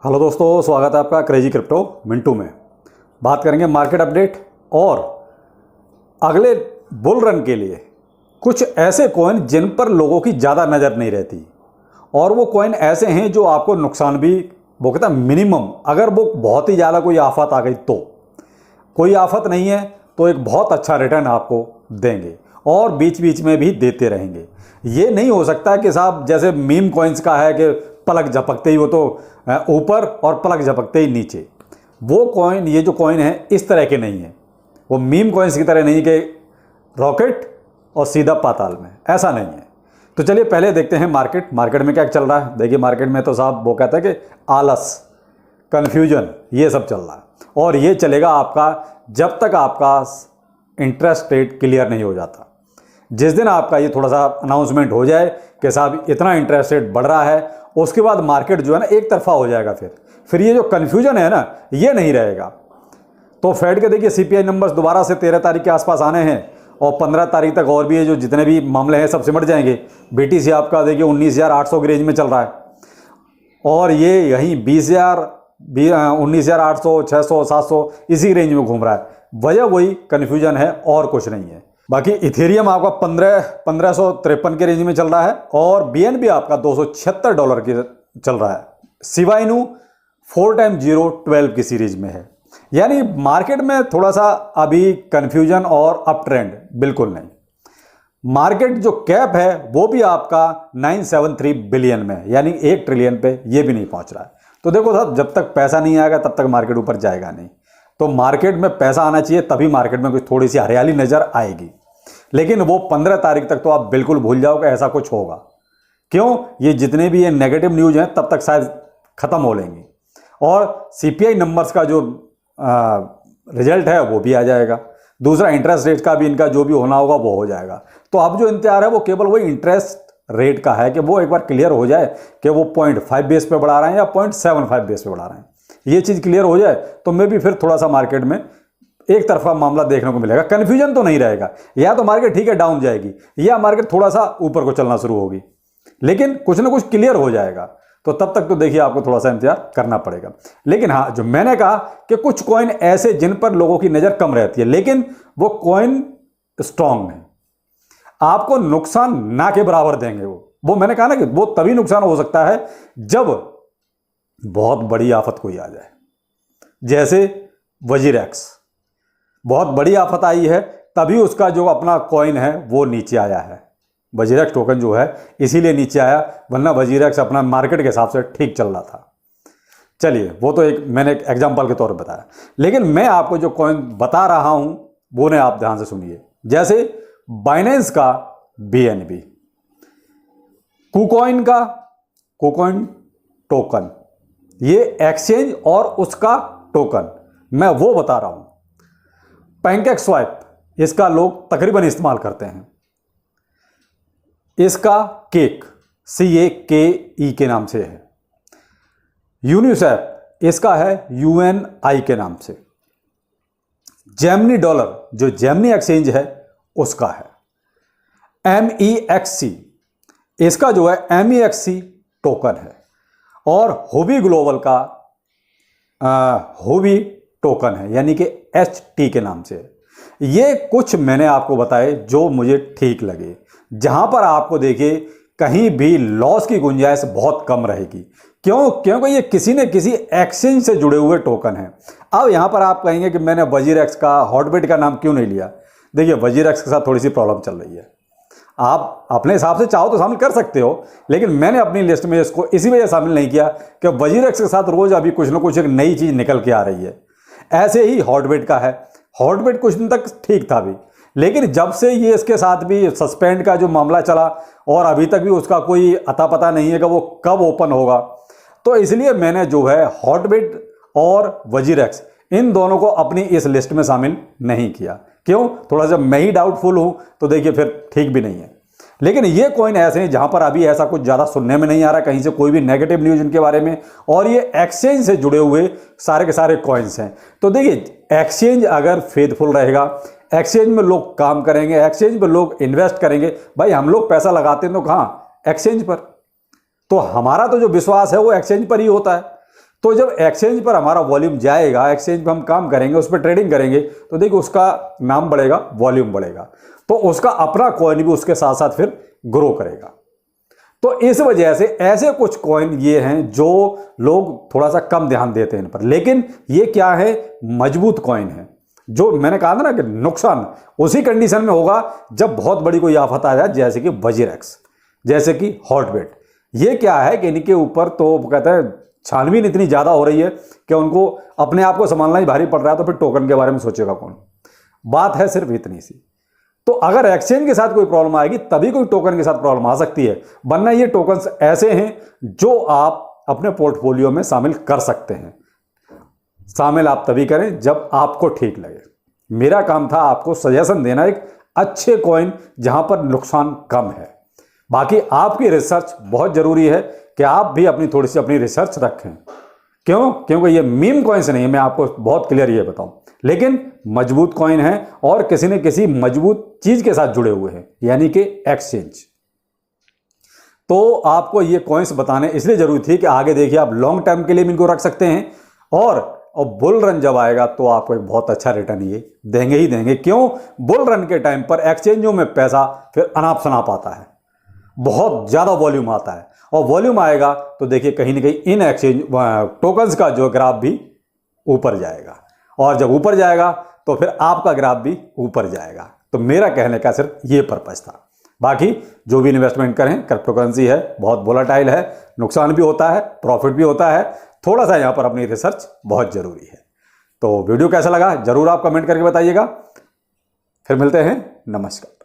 Hello दोस्तों, स्वागत है आपका क्रेजी क्रिप्टो मिंटू में। बात करेंगे मार्केट अपडेट और अगले बुल रन के लिए कुछ ऐसे कॉइन जिन पर लोगों की ज़्यादा नज़र नहीं रहती, और वो कॉइन ऐसे हैं जो आपको नुकसान भी वो कहता है मिनिमम, अगर वो बहुत ही ज़्यादा कोई आफत आ गई तो, कोई आफत नहीं है तो एक बहुत अच्छा रिटर्न आपको देंगे और बीच बीच में भी देते रहेंगे। ये नहीं हो सकता कि साहब जैसे मीम कॉइन्स का है कि पलक झपकते ही वो तो ऊपर और पलक झपकते ही नीचे। वो कॉइन, ये जो कॉइन है इस तरह के नहीं है, वो मीम कॉइन्स की तरह नहीं कि रॉकेट और सीधा पाताल में, ऐसा नहीं है। तो चलिए पहले देखते हैं मार्केट में क्या चल रहा है। देखिए मार्केट में तो साहब वो कहता है कि आलस, कन्फ्यूजन, ये सब चल रहा है और ये चलेगा आपका जब तक आपका इंटरेस्ट रेट क्लियर नहीं हो जाता। जिस दिन आपका ये थोड़ा सा अनाउंसमेंट हो जाए कि साहब इतना इंटरेस्ट रेट बढ़ रहा है, उसके बाद मार्केट जो है ना एक तरफा हो जाएगा। फिर ये जो कन्फ्यूजन है ना, ये नहीं रहेगा। तो फेड के देखिए सीपीआई नंबर्स दोबारा से 13 तारीख के आसपास आने हैं और 15 तारीख तक और भी है, जो जितने भी मामले हैं सब सिमट जाएंगे। बीटीसी आपका देखिए 19,800 की रेंज में चल रहा है और ये यहीं 20,000, 19,800, 600, 700 इसी रेंज में घूम रहा है। वजह वही कन्फ्यूजन है और कुछ नहीं है। बाकी इथेरियम आपका 1553 के रेंज में चल रहा है और बीएनबी आपका $276 की चल रहा है। शिबाइनू 4x012 की सीरीज में है। यानी मार्केट में थोड़ा सा अभी कन्फ्यूजन और अप ट्रेंड बिल्कुल नहीं। मार्केट जो कैप है वो भी आपका 973 बिलियन में, यानी 1 ट्रिलियन पे ये भी नहीं पहुंच रहा है। तो देखो साहब, जब तक पैसा नहीं आएगा तब तक मार्केट ऊपर जाएगा नहीं। तो मार्केट में पैसा आना चाहिए, तभी मार्केट में कुछ थोड़ी सी हरियाली नजर आएगी। लेकिन वो 15 तारीख तक तो आप बिल्कुल भूल जाओ कि ऐसा कुछ होगा। क्यों? ये जितने भी ये नेगेटिव न्यूज हैं तब तक शायद खत्म हो लेंगी और सीपीआई नंबर्स का जो रिजल्ट है वो भी आ जाएगा। दूसरा, इंटरेस्ट रेट का भी इनका जो भी होना होगा वो हो जाएगा। तो अब जो इंतजार है वो केवल वही इंटरेस्ट रेट का है कि वो एक बार क्लियर हो जाए कि वो 0.5 बेस पे बढ़ा रहे हैं या 0.75 बेस पे बढ़ा रहे हैं। ये चीज़ क्लियर हो जाए तो मैं भी फिर थोड़ा सा मार्केट में एक तरफा मामला देखने को मिलेगा। कन्फ्यूजन तो नहीं रहेगा, या तो मार्केट ठीक है डाउन जाएगी या मार्केट थोड़ा सा ऊपर को चलना शुरू होगी, लेकिन कुछ ना कुछ क्लियर हो जाएगा। तो तब तक तो देखिए आपको थोड़ा सा इंतजार करना पड़ेगा। लेकिन हाँ, जो मैंने कहा कि कुछ कॉइन ऐसे जिन पर लोगों की नजर कम रहती है, लेकिन वो कॉइन स्ट्रांग है, आपको नुकसान ना के बराबर देंगे। वो मैंने कहा ना कि वो तभी नुकसान हो सकता है जब बहुत बड़ी आफत कोई आ जाए। जैसे वजीरेक्स, बहुत बड़ी आफत आई है तभी उसका जो अपना कॉइन है वो नीचे आया है। वजीरेक्स टोकन जो है इसीलिए नीचे आया, वरना वजीरेक्स अपना मार्केट के हिसाब से ठीक चल रहा था। चलिए, वो तो मैंने एक एग्जांपल के तौर पर बताया। लेकिन मैं आपको जो कॉइन बता रहा हूं वो ने आप ध्यान से सुनिए। जैसे बाइनेंस का बीएनबी, कुकॉइन का कुकॉइन टोकन, ये एक्सचेंज और उसका टोकन मैं वो बता रहा हूं। पैनकेक स्वाइप, इसका लोग तकरीबन इस्तेमाल करते हैं। इसका केक, CAKE के नाम से है। यूनिसेफ, इसका है UNI के नाम से। जेमनी डॉलर, जो जेमनी एक्सचेंज है उसका है। MEXC, इसका जो है MEXC टोकन है। और होबी ग्लोबल का होबी टोकन है, यानी कि HT के नाम से। ये कुछ मैंने आपको बताए जो मुझे ठीक लगे, जहां पर आपको देखिए कहीं भी लॉस की गुंजाइश बहुत कम रहेगी। क्योंकि ये किसी न किसी एक्सचेंज से जुड़े हुए टोकन हैं। अब यहां पर आप कहेंगे कि मैंने वजीरेक्स का, हॉटबिट का नाम क्यों नहीं लिया। देखिए, वजीरेक्स के साथ थोड़ी सी प्रॉब्लम चल रही है। आप अपने हिसाब से चाहो तो शामिल कर सकते हो, लेकिन मैंने अपनी लिस्ट में इसको इसी वजह शामिल नहीं किया कि वजीरेक्स के साथ रोज अभी कुछ ना कुछ एक नई चीज निकल के आ रही है। ऐसे ही हॉटबिट का है। हॉटबिट कुछ दिन तक ठीक था भी, लेकिन जब से ये इसके साथ भी सस्पेंड का जो मामला चला और अभी तक भी उसका कोई अता पता नहीं है कि वो कब ओपन होगा, तो इसलिए मैंने जो है हॉटबिट और वजीरेक्स इन दोनों को अपनी इस लिस्ट में शामिल नहीं किया। क्यों? थोड़ा सा मैं ही डाउटफुल हूं, तो देखिए फिर ठीक भी नहीं है। लेकिन ये कॉइन ऐसे हैं जहां पर अभी ऐसा कुछ ज्यादा सुनने में नहीं आ रहा, कहीं से कोई भी नेगेटिव न्यूज इनके बारे में, और ये एक्सचेंज से जुड़े हुए सारे के सारे कॉइन्स हैं। तो देखिए, एक्सचेंज अगर फेथफुल रहेगा, एक्सचेंज में लोग काम करेंगे, एक्सचेंज में लोग इन्वेस्ट करेंगे। भाई हम लोग पैसा लगाते हैं तो कहाँ? एक्सचेंज पर। तो हमारा तो जो विश्वास है वो एक्सचेंज पर ही होता है। तो जब एक्सचेंज पर हमारा वॉल्यूम जाएगा, एक्सचेंज पर हम काम करेंगे, उस पर ट्रेडिंग करेंगे, तो देखिए उसका नाम बढ़ेगा, वॉल्यूम बढ़ेगा, तो उसका अपना कॉइन भी उसके साथ साथ फिर ग्रो करेगा। तो इस वजह से ऐसे कुछ कॉइन ये हैं जो लोग थोड़ा सा कम ध्यान देते हैं इन पर, लेकिन ये क्या है, मजबूत कॉइन है। जो मैंने कहा था ना कि नुकसान उसी कंडीशन में होगा जब बहुत बड़ी कोई आफत आ जाए, जैसे कि वजीरेक्स, जैसे कि हॉटबिट। ये क्या है कि इनके ऊपर तो कहते हैं छानबीन इतनी ज़्यादा हो रही है कि उनको अपने आप को संभालना ही भारी पड़ रहा है, तो फिर टोकन के बारे में सोचेगा कौन। बात है सिर्फ इतनी सी। तो अगर एक्सचेंज के साथ कोई प्रॉब्लम आएगी तभी कोई टोकन के साथ प्रॉब्लम आ सकती है, वरना ये टोकन्स ऐसे हैं जो आप अपने पोर्टफोलियो में शामिल कर सकते हैं। शामिल आप तभी करें जब आपको ठीक लगे। मेरा काम था आपको सजेशन देना एक अच्छे कॉइन जहां पर नुकसान कम है। बाकी आपकी रिसर्च बहुत जरूरी है कि आप भी अपनी थोड़ी सी अपनी रिसर्च रखें। क्यों? क्योंकि ये मीम कॉइन्स नहीं है, मैं आपको बहुत क्लियर ये बताऊं, लेकिन मजबूत कॉइन है और किसी न किसी मजबूत चीज के साथ जुड़े हुए हैं, यानी कि एक्सचेंज। तो आपको ये कॉइन्स बताने इसलिए जरूरी थी कि आगे देखिए आप लॉन्ग टर्म के लिए भी इनको रख सकते हैं, और बुल रन जब आएगा तो आपको एक बहुत अच्छा रिटर्न ये देंगे ही देंगे। क्यों? बुल रन के टाइम पर एक्सचेंजों में पैसा फिर अनाप शनाप आता है, बहुत ज्यादा वॉल्यूम आता है, और वॉल्यूम आएगा तो देखिए कहीं ना कहीं इन एक्सचेंज टोकन्स का जो ग्राफ भी ऊपर जाएगा, और जब ऊपर जाएगा तो फिर आपका ग्राफ भी ऊपर जाएगा। तो मेरा कहने का सिर्फ ये पर्पस था। बाकी जो भी इन्वेस्टमेंट करें, क्रिप्टो करेंसी है, बहुत वोलेटाइल है, नुकसान भी होता है, प्रॉफिट भी होता है, थोड़ा सा यहाँ पर अपनी रिसर्च बहुत जरूरी है। तो वीडियो कैसा लगा जरूर आप कमेंट करके बताइएगा। फिर मिलते हैं, नमस्कार।